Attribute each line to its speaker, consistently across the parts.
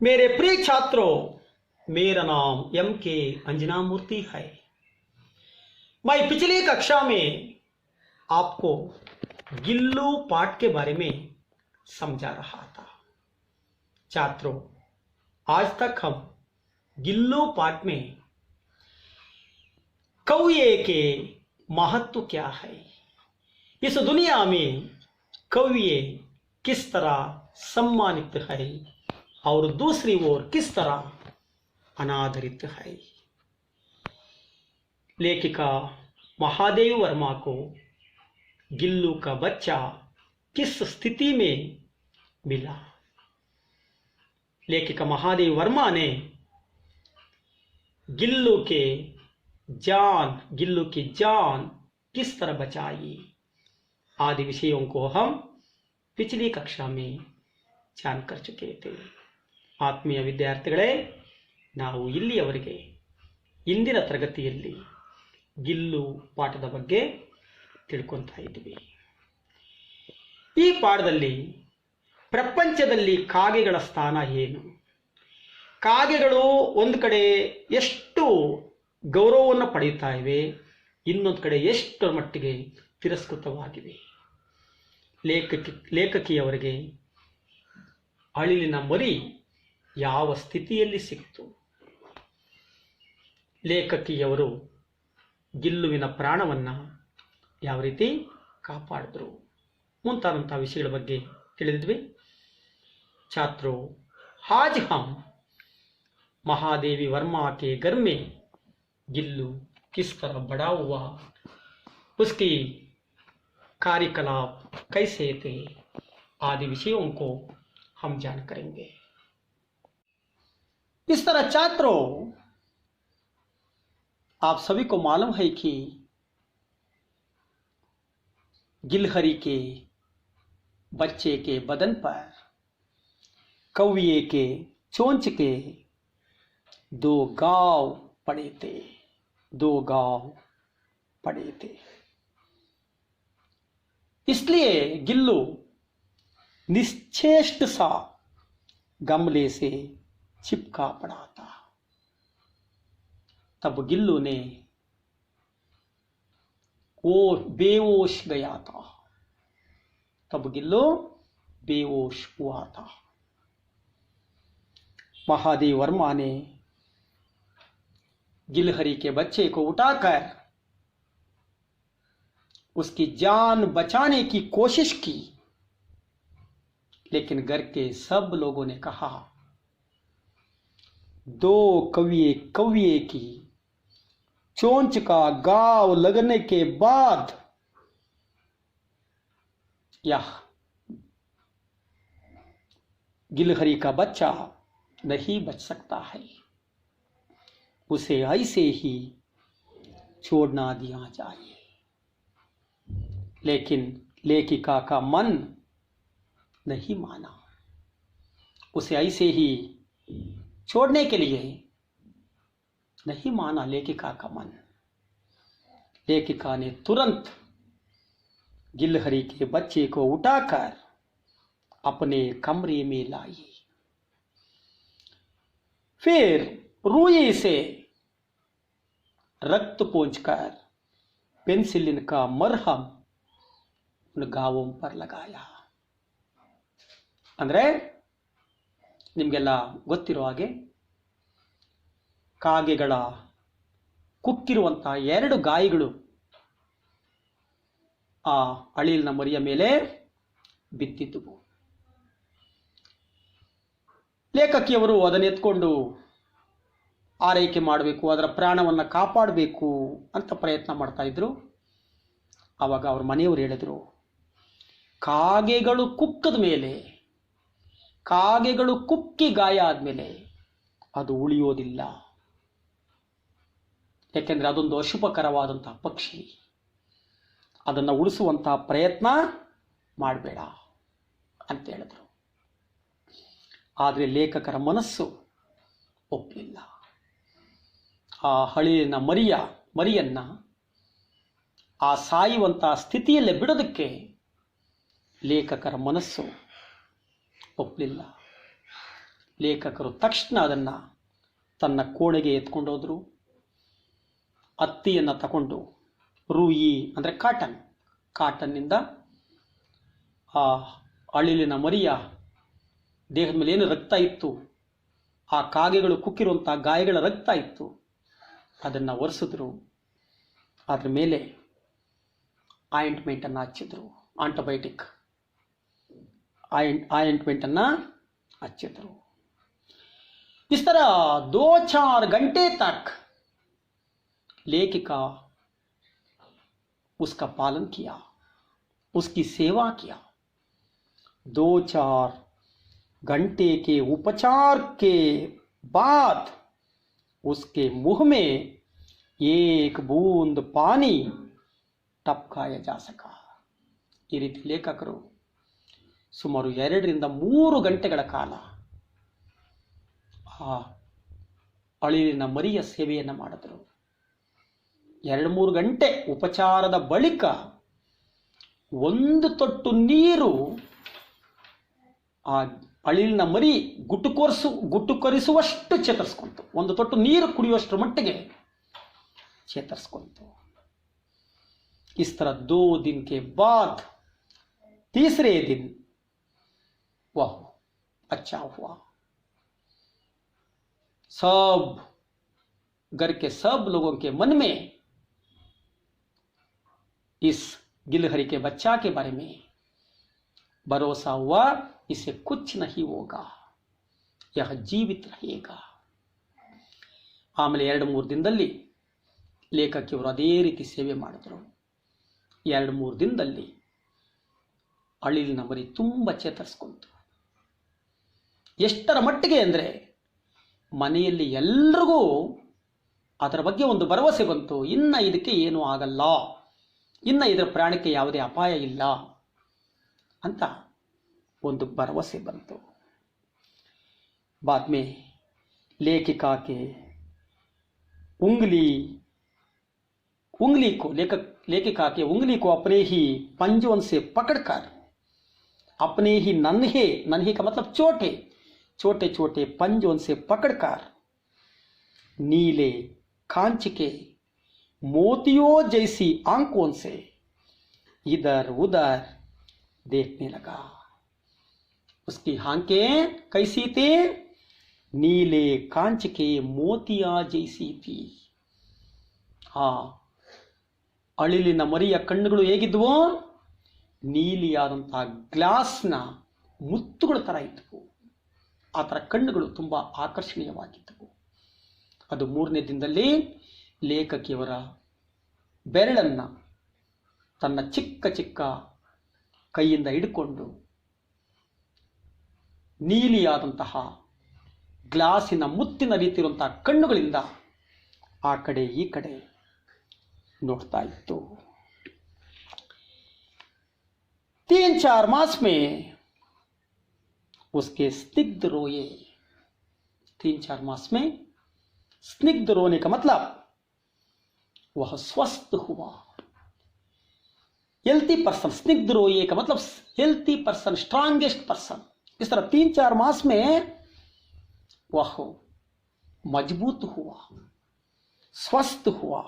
Speaker 1: मेरे प्रिय छात्रों, मेरा नाम एम के अंजना मूर्ति है। मैं पिछली कक्षा में आपको गिल्लू पाठ के बारे में समझा रहा था। छात्रों, आज तक हम गिल्लू पाठ में कौवे के महत्व क्या है, इस दुनिया में कौवे किस तरह सम्मानित है और दूसरी ओर किस तरह अनादरित है। लेखिका महादेवी वर्मा को गिल्लू का बच्चा किस स्थिति में मिला। लेखिका महादेवी वर्मा ने गिल्लू की जान किस तरह बचाई आदि विषयों को हम पिछली कक्षा में जान कर चुके थे। ಆತ್ಮೀಯ ವಿದ್ಯಾರ್ಥಿಗಳೇ, ನಾವು ಇಲ್ಲಿಯವರೆಗೆ ಇಂದಿನ ತರಗತಿಯಲ್ಲಿ ಗಿಲ್ಲು ಪಾಠದ ಬಗ್ಗೆ ತಿಳ್ಕೊಂತಾ ಇದ್ವಿ। ಈ ಪಾಠದಲ್ಲಿ ಪ್ರಪಂಚದಲ್ಲಿ ಕಾಗೆಗಳ ಸ್ಥಾನ ಏನು, ಕಾಗೆಗಳು ಒಂದು ಕಡೆ ಎಷ್ಟು ಗೌರವವನ್ನು ಪಡೆಯುತ್ತಾ ಇವೆ, ಇನ್ನೊಂದು ಕಡೆ ಎಷ್ಟು ಮಟ್ಟಿಗೆ ತಿರಸ್ಕೃತವಾಗಿವೆ, ಲೇಖಕಿಯವರಿಗೆ ಅಳಿಲಿನ ಮರಿ ಯಾವ ಸ್ಥಿತಿಯಲ್ಲಿ ಸಿಕ್ತು, ಲೇಖಕಿಯವರು ಗಿಲ್ಲುವಿನ ಪ್ರಾಣವನ್ನು ಯಾವ ರೀತಿ ಕಾಪಾಡಿದ್ರು ಮುಂತಾದಂಥ ವಿಷಯಗಳ ಬಗ್ಗೆ ತಿಳಿದಿದ್ವಿ। छात्रों, आज हम महादेवी वर्मा के घर में गिल्लू किस तरह बड़ा हुआ, उसकी कार्यकलाप कैसे थे आदि विषयों को हम जान करेंगे। इस तरह छात्रों, आप सभी को मालूम है कि गिलहरी के बच्चे के बदन पर कौवे के चोंच के दो घाव पड़े थे। इसलिए गिल्लू निश्चेष्ट सा गमले से चिपका पड़ा था। तब गिल्लू ने वो बेहोश गया था, तब गिल्लू बेहोश हुआ था। महादेवी वर्मा ने गिलहरी के बच्चे को उठाकर उसकी जान बचाने की कोशिश की, लेकिन घर के सब लोगों ने कहा दो कौवे की चोंच का घाव लगने के बाद यह गिलहरी का बच्चा नहीं बच सकता है, उसे ऐसे ही छोड़ना दिया जाए। लेकिन लेखिका का मन नहीं माना, उसे ऐसे ही छोड़ने के लिए नहीं माना लेखिका का मन। लेखिका ने तुरंत गिलहरी के बच्चे को उठाकर अपने कमरे में लाई, फिर रुई से रक्त पोंछकर पेंसिलिन का मरहम उन घावों पर लगाया। ಅಂದ್ರೆ ನಿಮಗೆಲ್ಲ ಗೊತ್ತಿರೋ ಹಾಗೆ ಕಾಗೆಗಳ ಕುಕ್ಕಿರುವಂತಹ ಎರಡು ಗಾಯಗಳು ಆ ಅಳಿಲಿನ ಮರಿಯ ಮೇಲೆ ಬಿದ್ದಿದ್ದವು। ಲೇಖಕಿಯವರು ಅದನ್ನು ಎತ್ಕೊಂಡು ಆರೈಕೆ ಮಾಡಬೇಕು, ಅದರ ಪ್ರಾಣವನ್ನು ಕಾಪಾಡಬೇಕು ಅಂತ ಪ್ರಯತ್ನ ಮಾಡ್ತಾ ಇದ್ರು। ಆವಾಗ ಅವ್ರ ಮನೆಯವರು ಹೇಳಿದ್ರು, ಕಾಗೆಗಳು ಕುಕ್ಕದ ಮೇಲೆ, ಕಾಗೆಗಳು ಕುಕ್ಕಿ ಗಾಯ ಆದಮೇಲೆ ಅದು ಉಳಿಯೋದಿಲ್ಲ, ಯಾಕೆಂದ್ರೆ ಅದೊಂದು ಅಶುಭಕರವಾದಂತಹ ಪಕ್ಷಿ, ಅದನ್ನು ಉಳಿಸುವಂತಹ ಪ್ರಯತ್ನ ಮಾಡಬೇಡ ಅಂತ ಹೇಳಿದ್ರು। ಆದರೆ ಲೇಖಕರ ಮನಸ್ಸು ಒಪ್ಪಲಿಲ್ಲ। ಆ ಅಳಿಲಿನ ಮರಿಯನ್ನ ಆ ಸಾಯುವಂತಹ ಸ್ಥಿತಿಯಲ್ಲೇ ಬಿಡೋದಕ್ಕೆ ಲೇಖಕರ ಮನಸ್ಸು ಒಪ್ಪಲಿಲ್ಲ। ಲೇಖಕರು ತಕ್ಷಣ ಅದನ್ನು ತನ್ನ ಕೋಣೆಗೆ ಎತ್ಕೊಂಡೋದ್ರು. ಹತ್ತಿಯನ್ನು ತಗೊಂಡು ರೂಯಿ ಅಂದರೆ ಕಾಟನ್ನಿಂದ ಆ ಅಳಿಲಿನ ಮರಿಯ ದೇಹದ ಮೇಲೆ ಏನು ರಕ್ತ ಇತ್ತು, ಆ ಕಾಗೆಗಳು ಕುಕ್ಕಿರುವಂಥ ಗಾಯಗಳ ರಕ್ತ ಇತ್ತು, ಅದನ್ನು ಒರೆಸಿದ್ರು. ಅದ್ರ ಮೇಲೆ ಆಯಿಂಟ್ಮೆಂಟನ್ನು ಹಚ್ಚಿದ್ರು, ಆಂಟಿಬಯೋಟಿಕ್ ಆಯಿಂಟ್ಮೆಂಟನ್ನು हच्चिद्रू. इस तरह 2-4 घंटे तक लेखिका उसका पालन किया, उसकी सेवा किया. 2-4 घंटे के उपचार के बाद उसके मुंह में एक बूंद पानी टपकाया जा सका. ಈ ರೀತಿ ಲೇಖಕರು ಸುಮಾರು 2-3 ಗಂಟೆಗಳ ಕಾಲ ಆ ಅಳಿಲಿನ ಮರಿಯ ಸೇವೆಯನ್ನು ಮಾಡಿದರು. 2-3 ಗಂಟೆ ಉಪಚಾರದ ಬಳಿಕ ಒಂದು ತೊಟ್ಟು ನೀರು ಆ ಅಳಿಲಿನ ಮರಿ ಗುಟ್ಟುಕರಿಸುವಷ್ಟು ಚೇತರಿಸ್ಕೊಂತು. ಒಂದು ತೊಟ್ಟು ನೀರು ಕುಡಿಯುವಷ್ಟರ ಮಟ್ಟಿಗೆ ಚೇತರಿಸ್ಕೊಂತು. इस तरह 2 दिन के बाद तीसरे दिन वह अच्छा हुआ. सब घर के सब लोगों के मन में इस गिलहरी के बच्चा के बारे में भरोसा हुआ, इसे कुछ नहीं होगा, यह जीवित रहेगा. ಆಮೇಲೆ 2-3 ದಿನದಲ್ಲಿ ಲೇಖಕಿಯವರು ಅದೇ ರೀತಿ ಸೇವೆ ಮಾಡಿದರು. 2-3 ದಿನದಲ್ಲಿ ಅಳಿಲಿನ ಮರಿ ತುಂಬ ಚೇತರಿಸ್ಕೊಂತು. ಎಷ್ಟರ ಮಟ್ಟಿಗೆ ಅಂದರೆ ಮನೆಯಲ್ಲಿ ಎಲ್ರಿಗೂ ಅದರ ಬಗ್ಗೆ ಒಂದು ಭರವಸೆ ಬಂತು. ಇನ್ನು ಇದಕ್ಕೆ ಏನೂ ಆಗಲ್ಲ, ಇನ್ನು ಇದರ ಪ್ರಾಣಕ್ಕೆ ಯಾವುದೇ ಅಪಾಯ ಇಲ್ಲ ಅಂತ ಒಂದು ಭರವಸೆ ಬಂತು. बाद में लेखिका के उंगली को लेखिका के उंगली को अपने ही पंजों से पकड़कर, अपने ही नन्हे का मतलब छोटे छोटे पंजों से पकड़कर नीले कांच के मोतियों जैसी आंखों से इधर उधर देखने लगा. उसकी आंखें कैसी थी? नीले कांच के मोतिया जैसी थी. ಅಳಿಲಿನ ಮರಿಯ ಕಣ್ಣುಗಳು ಹೇಗಿದ್ವು? ನೀಲಿಯಾದಂತಹ ಗ್ಲಾಸ್ನ ಮುತ್ತುಗಳ ಥರ ಇದ್ದವು. ಆ ಥರ ಕಣ್ಣುಗಳು ತುಂಬ ಆಕರ್ಷಣೀಯವಾಗಿದ್ದವು. ಅದು 3ನೇ ದಿನದಲ್ಲಿ ಲೇಖಕಿಯವರ ಬೆರಳನ್ನು ತನ್ನ ಚಿಕ್ಕ ಚಿಕ್ಕ ಕೈಯಿಂದ ಹಿಡ್ಕೊಂಡು ನೀಲಿಯಾದಂತಹ ಗ್ಲಾಸಿನ ಮುತ್ತಿನ ರೀತಿ ಇರುವಂತಹ ಕಣ್ಣುಗಳಿಂದ ಆ ಕಡೆ ಈ ಕಡೆ ನೋಡ್ತಾ ಇತ್ತು. 3-4 मास में उसके स्निग्ध रोए. 3-4 मास में स्निग्ध रोने का मतलब वह स्वस्थ हुआ. हेल्थी पर्सन, स्निग्ध रोए का मतलब हेल्थी पर्सन, स्ट्रांगेस्ट पर्सन. इस तरह 3-4 मास में वह मजबूत हुआ, स्वस्थ हुआ.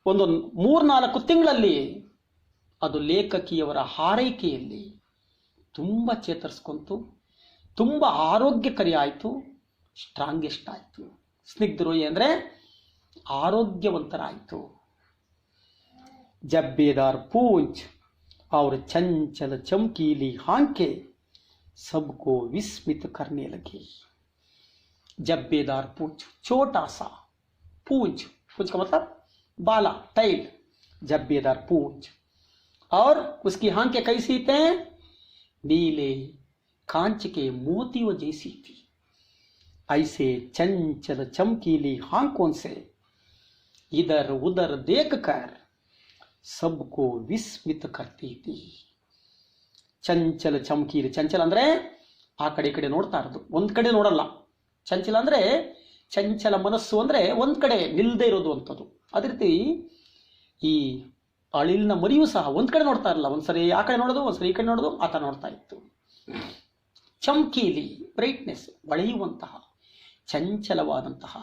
Speaker 1: ಒಂದು 3-4 ತಿಂಗಳಲ್ಲಿ ಅದು ಲೇಖಕಿಯವರ ಹಾರೈಕೆಯಲ್ಲಿ ತುಂಬ ಚೇತರಿಸ್ಕೊಂತು, ತುಂಬ ಆರೋಗ್ಯಕರಿ ಆಯಿತು, ಸ್ಟ್ರಾಂಗೆಸ್ಟ್ ಆಯಿತು. ಸ್ನಿಗ್ಧರೋಯಿ ಅಂದರೆ ಆರೋಗ್ಯವಂತರಾಯಿತು. ಜಬ್ಬೇದಾರ್ पूंछ और चंचल चमकीली आंखें सबको विस्मित करने लगी. जब्बेदार पूंछ, छोटा सा पूंछ का मतलब बाला, टैल, जब्बेदार पूंछ. और उसकी आंखें कैसी थे? नीले कांच के मोतियों जैसी थी. ऐसे चंचल चमकीली आंखों से इधर उधर देखकर सबको विस्मित करती थी. ಚಂಚಲ ಚಮಕೀಲಿ, ಚಂಚಲ ಅಂದರೆ ಆ ಕಡೆ ಈ ಕಡೆ ನೋಡ್ತಾ ಇರೋದು, ಒಂದು ಕಡೆ ನೋಡಲ್ಲ. ಚಂಚಲ ಅಂದರೆ ಚಂಚಲ ಮನಸ್ಸು ಅಂದರೆ ಒಂದು ಕಡೆ ನಿಲ್ಲದೆ ಇರೋದು ಅಂಥದ್ದು. ಅದೇ ರೀತಿ ಈ ಅಳಿಲಿನ ಮರಿಯೂ ಸಹ ಒಂದು ಕಡೆ ನೋಡ್ತಾ ಇರಲ್ಲ, ಒಂದ್ಸರಿ ಆ ಕಡೆ ನೋಡೋದು, ಒಂದ್ಸರಿ ಈ ಕಡೆ ನೋಡೋದು, ಆ ಥರ ನೋಡ್ತಾ ಇತ್ತು. ಚಮ್ಕೀಲಿ ಬ್ರೈಟ್ನೆಸ್, ಹೊಳೆಯುವಂತಹ, ಚಂಚಲವಾದಂತಹ,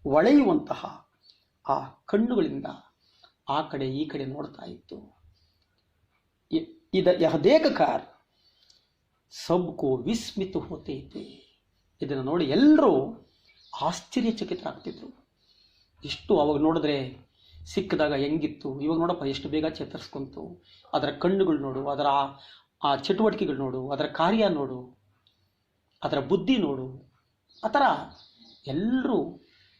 Speaker 1: ಹೊಳೆಯುವಂತಹ ಆ ಕಣ್ಣುಗಳಿಂದ ಆ ಕಡೆ ಈ ಕಡೆ ನೋಡ್ತಾ ಇತ್ತು. यह देखकर सबको ವಿಸ್ಮಿತ ಹೋತೆ थे. ಇದನ್ನು ನೋಡಿ ಎಲ್ಲರೂ ಆಶ್ಚರ್ಯಚಕಿತರಾಗ್ತಿದ್ರು. ಇಷ್ಟು ಅವಾಗ ನೋಡಿದ್ರೆ ಸಿಕ್ಕಿದಾಗ ಹೆಂಗಿತ್ತು, ಇವಾಗ ನೋಡಪ್ಪ ಎಷ್ಟು ಬೇಗ ಚೇತರಿಸ್ಕೊಂತು, ಅದರ ಕಣ್ಣುಗಳು ನೋಡು, ಅದರ ಆ ಚಟುವಟಿಕೆಗಳು ನೋಡು, ಅದರ ಕಾರ್ಯ ನೋಡು, ಅದರ ಬುದ್ಧಿ ನೋಡು. ಆ ಥರ ಎಲ್ಲರೂ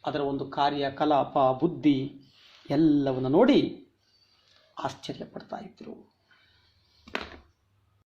Speaker 1: ಅದರ ಒಂದು ಕಾರ್ಯ ಕಲಾಪ ಬುದ್ಧಿ ಎಲ್ಲವನ್ನು ನೋಡಿ ಆಶ್ಚರ್ಯ ಪಡ್ತಾ ಇದ್ರು.